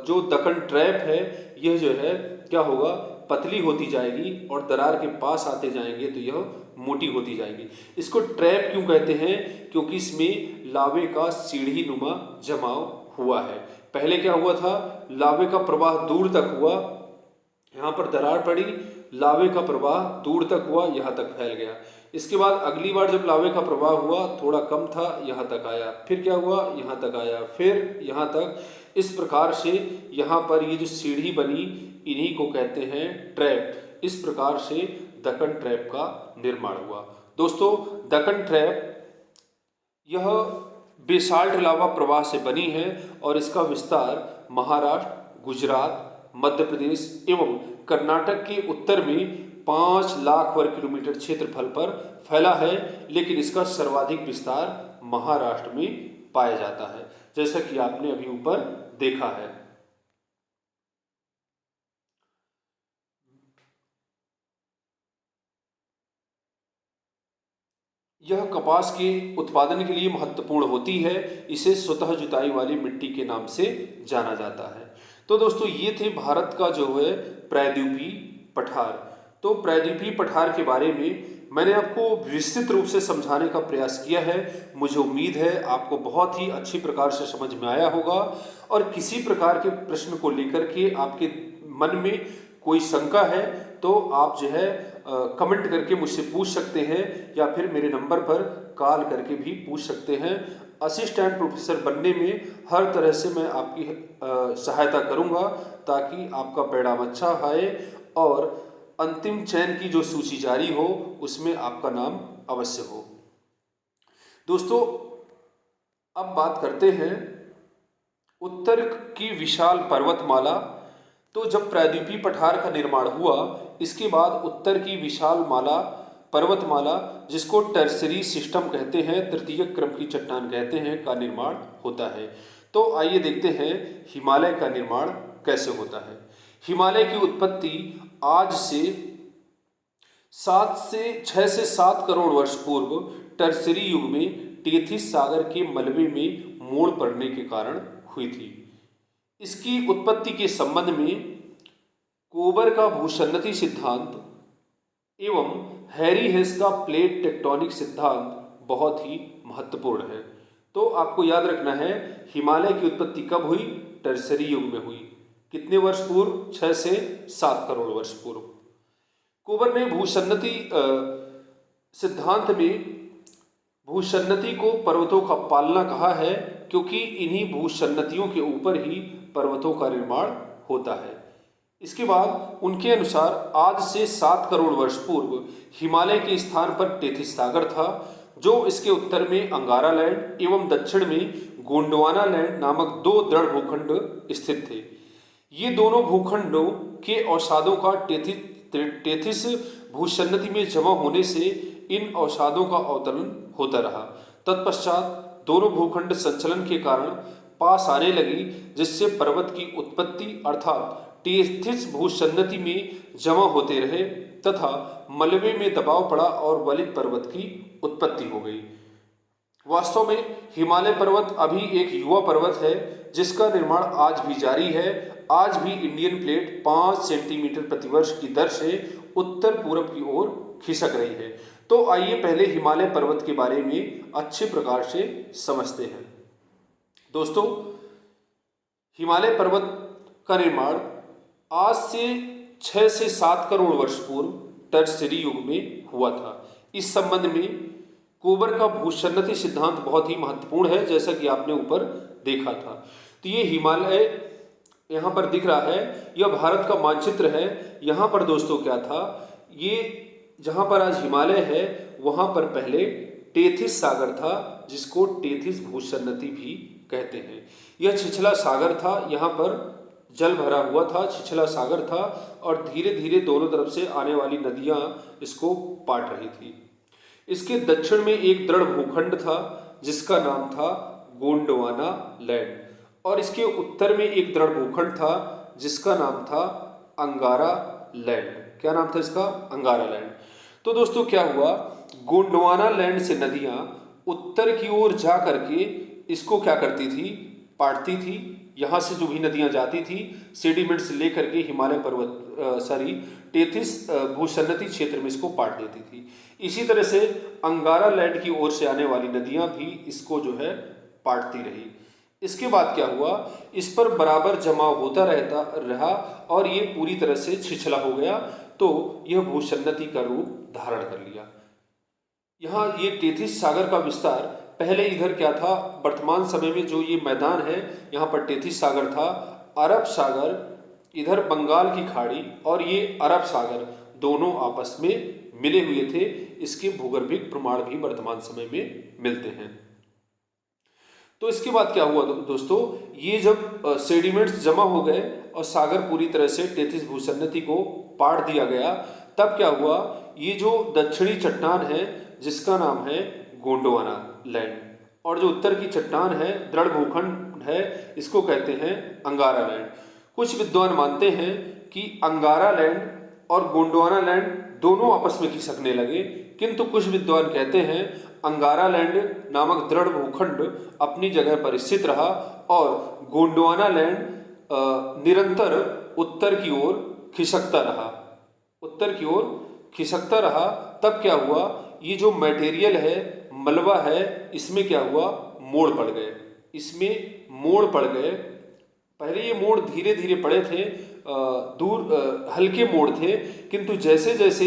जो दक्कन ट्रैप है यह जो है क्या होगा, पतली होती जाएगी और दरार के पास आते जाएंगे तो यह मोटी होती जाएगी। इसको ट्रैप क्यों कहते हैं, क्योंकि इसमें लावे का सीढ़ी नुमा जमाव हुआ है। पहले क्या हुआ था, लावे का प्रवाह दूर तक हुआ, यहाँ पर दरार पड़ी, लावे का प्रवाह दूर तक हुआ, यहाँ तक फैल गया। इसके बाद अगली बार जब लावे का प्रवाह हुआ थोड़ा कम था, यहाँ तक आया, फिर क्या हुआ, यहाँ तक आया, फिर यहाँ तक। इस प्रकार से यहाँ पर ये जो सीढ़ी बनी इन्हीं को कहते हैं ट्रैप। इस प्रकार से दक्कन ट्रैप का निर्माण हुआ। दोस्तों, दक्कन ट्रैप यह बेसाल्ट लावा प्रवाह से बनी है और इसका विस्तार महाराष्ट्र, गुजरात, मध्य प्रदेश एवं कर्नाटक के उत्तर में 5 लाख वर्ग किलोमीटर क्षेत्रफल पर फैला है, लेकिन इसका सर्वाधिक विस्तार महाराष्ट्र में पाया जाता है, जैसा कि आपने अभी ऊपर देखा है। यह कपास के उत्पादन के लिए महत्वपूर्ण होती है। इसे स्वतः जुताई वाली मिट्टी के नाम से जाना जाता है। तो दोस्तों, ये थे भारत का जो है प्रायद्वीपीय पठार। तो प्रायद्वीपीय पठार के बारे में मैंने आपको विस्तृत रूप से समझाने का प्रयास किया है। मुझे उम्मीद है आपको बहुत ही अच्छी प्रकार से समझ में आया होगा और किसी प्रकार के प्रश्न को लेकर के आपके मन में कोई शंका है तो आप जो है कमेंट करके मुझसे पूछ सकते हैं या फिर मेरे नंबर पर कॉल करके भी पूछ सकते हैं। असिस्टेंट प्रोफेसर बनने में हर तरह से मैं आपकी सहायता करूंगा ताकि आपका परिणाम अच्छा आए और अंतिम चयन की जो सूची जारी हो उसमें आपका नाम अवश्य हो। दोस्तों, अब बात करते हैं उत्तर की विशाल पर्वतमाला। तो जब प्रायद्वीपीय पठार का निर्माण हुआ इसके बाद उत्तर की विशाल माला पर्वतमाला, जिसको टर्सरी सिस्टम कहते हैं, तृतीय क्रम की चट्टान कहते हैं, का निर्माण होता है। तो आइए देखते हैं हिमालय का निर्माण कैसे होता है। हिमालय की उत्पत्ति आज से 6 से 7 करोड़ वर्ष पूर्व टर्सरी युग में टेथिस सागर के मलबे में मोड़ पड़ने के कारण हुई थी। इसकी उत्पत्ति के संबंध में कोबर का भूसन्नति सिद्धांत एवं हैरी हेस का प्लेट टेक्टोनिक सिद्धांत बहुत ही महत्वपूर्ण है। तो आपको याद रखना है हिमालय की उत्पत्ति कब हुई, टर्सरी युग में हुई। कितने वर्ष पूर्व, 6 से 7 करोड़ वर्ष पूर्व। कोबर ने भूसन्नति सिद्धांत में भूसन्नति को पर्वतों का पालना कहा है, क्योंकि इन्हीं भूसन्नतियों के ऊपर ही पर्वतों का निर्माण होता है। इसके बाद उनके अनुसार आज से 7 करोड़ वर्ष पूर्व हिमालय के स्थान पर टेथिस सागर था, जो इसके उत्तर में अंगारा लैंड एवं दक्षिण में गोंडवाना लैंड नामक 2 दृढ़ भूखंड स्थित थे। ये दोनों भूखंडों के अवसादों का टेथिस भूसन्नति में जमा होने से इन अवसादों का अवतरण होता रहा। तत्पश्चात दोनों भूखंड संचलन के कारण पास आने लगी, जिससे पर्वत की उत्पत्ति अर्थात टेथिस भूसन्नति में जमा होते रहे तथा मलबे में दबाव पड़ा और वलित पर्वत की उत्पत्ति हो गई। वास्तव में हिमालय पर्वत अभी एक युवा पर्वत है, जिसका निर्माण आज भी जारी है। आज भी इंडियन प्लेट 5 सेंटीमीटर प्रतिवर्ष की दर से उत्तर पूरब की ओर खिसक रही है। तो आइए पहले हिमालय पर्वत के बारे में अच्छे प्रकार से समझते हैं। दोस्तों, हिमालय पर्वत का निर्माण आज से 6 से 7 करोड़ वर्ष पूर्व टर्शियरी युग में हुआ था। इस संबंध में कोबर का भूसन्नति सिद्धांत बहुत ही महत्वपूर्ण है, जैसा कि आपने ऊपर देखा था। तो ये हिमालय यहाँ पर दिख रहा है, यह भारत का मानचित्र है। यहाँ पर दोस्तों क्या था, ये जहाँ पर आज हिमालय है वहाँ पर पहले टेथिस सागर था, जिसको टेथिस भूसन्नति भी कहते हैं। यह छिछला सागर था, यहाँ पर जल भरा हुआ था, छिछला सागर था और धीरे धीरे दोनों तरफ से आने वाली नदियाँ इसको पाट रही थी। इसके दक्षिण में एक दृढ़ भूखंड था जिसका नाम था गोंडवाना लैंड, और इसके उत्तर में एक दृढ़ भूखंड था जिसका नाम था अंगारा लैंड। क्या नाम था इसका? अंगारा लैंड। तो दोस्तों क्या हुआ, गोंडवाना लैंड से नदियां उत्तर की ओर जा करके इसको क्या करती थी, पाटती थी। यहाँ से जो भी नदियां जाती थी सेडिमेंट्स लेकर के हिमालय टेथिस भूसन्नति क्षेत्र में इसको पाट देती थी। इसी तरह से अंगारा लैंड की ओर से आने वाली नदियां भी इसको जो है पाटती रही। इसके बाद क्या हुआ, इस पर बराबर जमाव होता रहा और ये पूरी तरह से छिछला हो गया, तो यह भूसन्नति का रूप धारण कर लिया। यहाँ ये टेथिस सागर का विस्तार पहले इधर क्या था, वर्तमान समय में जो ये मैदान है यहाँ पर टेथिस सागर था, अरब सागर इधर बंगाल की खाड़ी और ये अरब सागर दोनों आपस में मिले हुए थे। इसके भूगर्भिक प्रमाण भी वर्तमान समय में मिलते हैं। तो इसके बाद क्या हुआ दोस्तों, ये जब सेडिमेंट्स जमा हो गए और सागर पूरी तरह से टेथिस भूसन्नति को पाट दिया गया, तब क्या हुआ, ये जो दक्षिणी चट्टान है जिसका नाम है गोंडवाना लैंड, और जो उत्तर की चट्टान है दृढ़ भूखंड है इसको कहते हैं अंगारा लैंड। कुछ विद्वान मानते हैं कि अंगारा लैंड और गोंडवाना लैंड दोनों आपस में खिसकने लगे, किंतु कुछ विद्वान कहते हैं अंगारा लैंड नामक दृढ़ भूखंड अपनी जगह पर स्थित रहा और गोंडवाना लैंड निरंतर उत्तर की ओर खिसकता रहा। तब क्या हुआ, ये जो मटेरियल है, मलबा है, इसमें क्या हुआ, मोड़ पड़ गए। पहले ये मोड़ धीरे धीरे पड़े थे, हल्के मोड़ थे, किंतु जैसे जैसे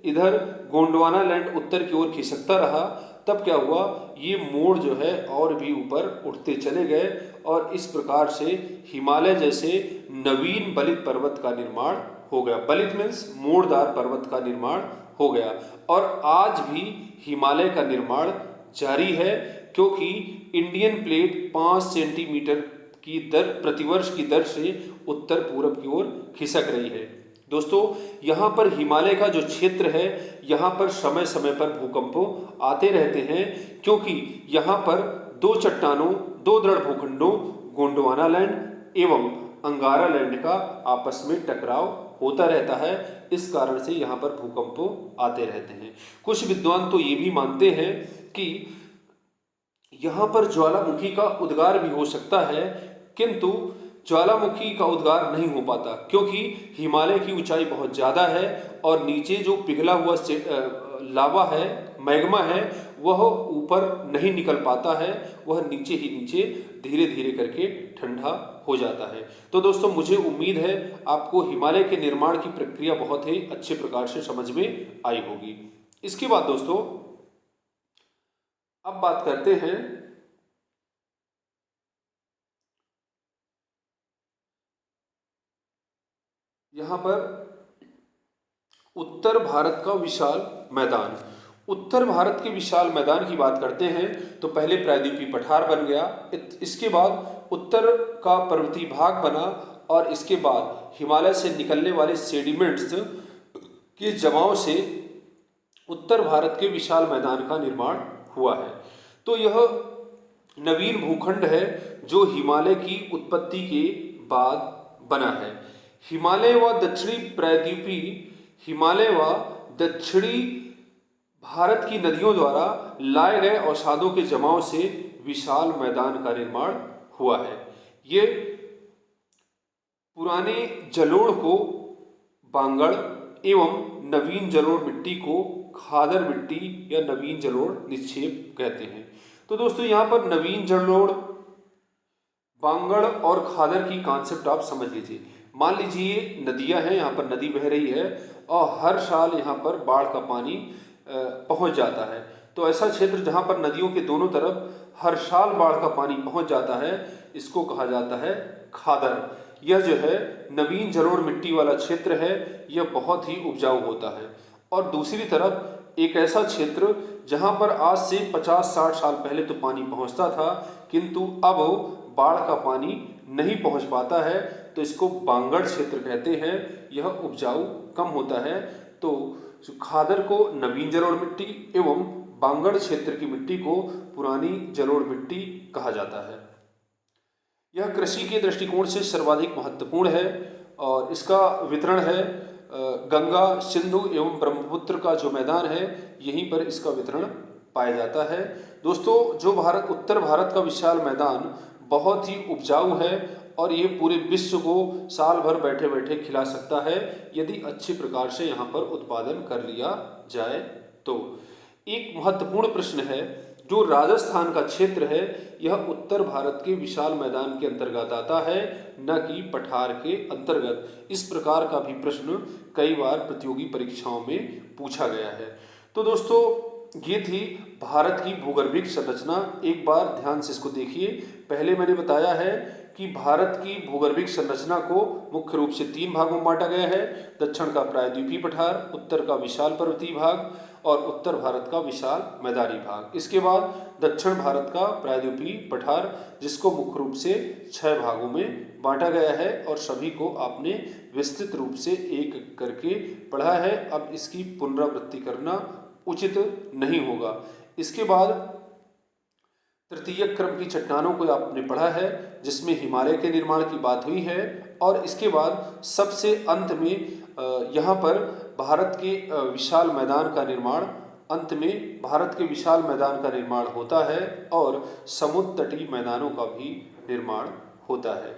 इधर गोंडवाना लैंड उत्तर की ओर खिसकता रहा, तब क्या हुआ, ये मोड़ जो है और भी ऊपर उठते चले गए और इस प्रकार से हिमालय जैसे नवीन बलित पर्वत का निर्माण हो गया। बलित मीन्स मोड़दार पर्वत का निर्माण हो गया और आज भी हिमालय का निर्माण जारी है, क्योंकि इंडियन प्लेट 5 सेंटीमीटर की दर प्रतिवर्ष की दर से उत्तर पूरब की ओर खिसक रही है। दोस्तों, यहाँ पर हिमालय का जो क्षेत्र है, यहाँ पर समय समय पर भूकंप आते रहते हैं, क्योंकि यहाँ पर दो चट्टानों, दो दृढ़ भूखंडों गोंडवाना लैंड एवं अंगारा लैंड का आपस में टकराव होता रहता है। इस कारण से यहाँ पर भूकंप आते रहते हैं। कुछ विद्वान तो ये भी मानते हैं कि यहाँ पर ज्वालामुखी का उद्गार भी हो सकता है, किंतु ज्वालामुखी का उद्गार नहीं हो पाता, क्योंकि हिमालय की ऊंचाई बहुत ज़्यादा है और नीचे जो पिघला हुआ लावा है, मैग्मा है, वह ऊपर नहीं निकल पाता है, वह नीचे ही नीचे धीरे धीरे करके ठंडा हो जाता है। तो दोस्तों, मुझे उम्मीद है आपको हिमालय के निर्माण की प्रक्रिया बहुत ही अच्छे प्रकार से समझ में आई होगी। इसके बाद दोस्तों अब बात करते हैं यहाँ पर उत्तर भारत का विशाल मैदान। उत्तर भारत के विशाल मैदान की बात करते हैं तो पहले प्रायद्वीपीय पठार बन गया, इसके बाद उत्तर का पर्वतीय भाग बना और इसके बाद हिमालय से निकलने वाले सेडिमेंट्स के जमाव से उत्तर भारत के विशाल मैदान का निर्माण हुआ है। तो यह नवीन भूखंड है जो हिमालय की उत्पत्ति के बाद बना है। हिमालय व दक्षिणी भारत की नदियों द्वारा लाए गए अवसादों के जमाव से विशाल मैदान का निर्माण हुआ है। ये पुराने जलोढ़ को बांगड़ एवं नवीन जलोढ़ मिट्टी को खादर मिट्टी या नवीन जलोढ़ निक्षेप कहते हैं। तो दोस्तों यहाँ पर नवीन जलोढ़, बांगड़ और खादर की कॉन्सेप्ट आप समझ लीजिए। मान लीजिए नदियां हैं, यहाँ पर नदी बह रही है और हर साल यहाँ पर बाढ़ का पानी पहुँच जाता है। तो ऐसा क्षेत्र जहाँ पर नदियों के दोनों तरफ हर साल बाढ़ का पानी पहुँच जाता है, इसको कहा जाता है खादर। यह जो है नवीन जलोढ़ मिट्टी वाला क्षेत्र है, यह बहुत ही उपजाऊ होता है। और दूसरी तरफ एक ऐसा क्षेत्र जहाँ पर आज से 50-60 साल पहले तो पानी पहुँचता था, किंतु अब बाढ़ का पानी नहीं पहुँच पाता है, तो इसको बांगड़ क्षेत्र कहते हैं। यह उपजाऊ कम होता है। तो खादर को नवीन जलोढ़ मिट्टी एवं बांगड़ क्षेत्र की मिट्टी को पुरानी जलोढ़ मिट्टी कहा जाता है। यह कृषि के दृष्टिकोण से सर्वाधिक महत्वपूर्ण है और इसका वितरण है गंगा, सिंधु एवं ब्रह्मपुत्र का जो मैदान है, यहीं पर इसका वितरण पाया जाता है। दोस्तों, जो उत्तर भारत का विशाल मैदान बहुत ही उपजाऊ है और ये पूरे विश्व को साल भर बैठे बैठे खिला सकता है, यदि अच्छे प्रकार से यहाँ पर उत्पादन कर लिया जाए तो। एक महत्वपूर्ण प्रश्न है, जो राजस्थान का क्षेत्र है, यह उत्तर भारत के विशाल मैदान के अंतर्गत आता है, न कि पठार के अंतर्गत। इस प्रकार का भी प्रश्न कई बार प्रतियोगी परीक्षाओं में पूछा गया है। तो दोस्तों, ये थी भारत की भूगर्भिक संरचना। एक बार ध्यान से इसको देखिए। पहले मैंने बताया है कि भारत की भूगर्भिक संरचना को मुख्य रूप से 3 भागों में बांटा गया है। दक्षिण का प्रायद्वीपीय पठार, उत्तर का विशाल पर्वतीय भाग और उत्तर भारत का विशाल मैदानी भाग। इसके बाद दक्षिण भारत का प्रायद्वीपीय पठार, जिसको मुख्य रूप से 6 भागों में बांटा गया है और सभी को आपने विस्तृत रूप से एक करके पढ़ा है। अब इसकी पुनरावृत्ति करना उचित नहीं होगा। इसके बाद तृतीय क्रम की चट्टानों को आपने पढ़ा है, जिसमें हिमालय के निर्माण की बात हुई है। और इसके बाद सबसे अंत में यहाँ पर भारत के विशाल मैदान का निर्माण, अंत में भारत के विशाल मैदान का निर्माण होता है और समुद्र तटीय मैदानों का भी निर्माण होता है।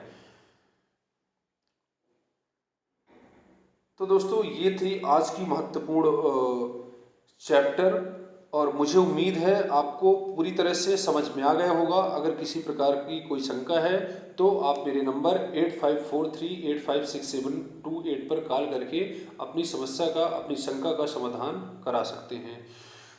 तो दोस्तों, ये थी आज की महत्वपूर्ण चैप्टर और मुझे उम्मीद है आपको पूरी तरह से समझ में आ गया होगा। अगर किसी प्रकार की कोई शंका है तो आप मेरे नंबर 8543856728 पर कॉल करके अपनी समस्या का, अपनी शंका का समाधान करा सकते हैं।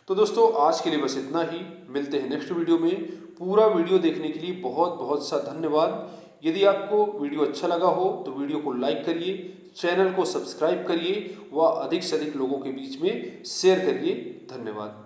तो दोस्तों, आज के लिए बस इतना ही। मिलते हैं नेक्स्ट वीडियो में। पूरा वीडियो देखने के लिए बहुत बहुत सा धन्यवाद। यदि आपको वीडियो अच्छा लगा हो तो वीडियो को लाइक करिए, चैनल को सब्सक्राइब करिए व अधिक से अधिक लोगों के बीच में शेयर करिए। धन्यवाद।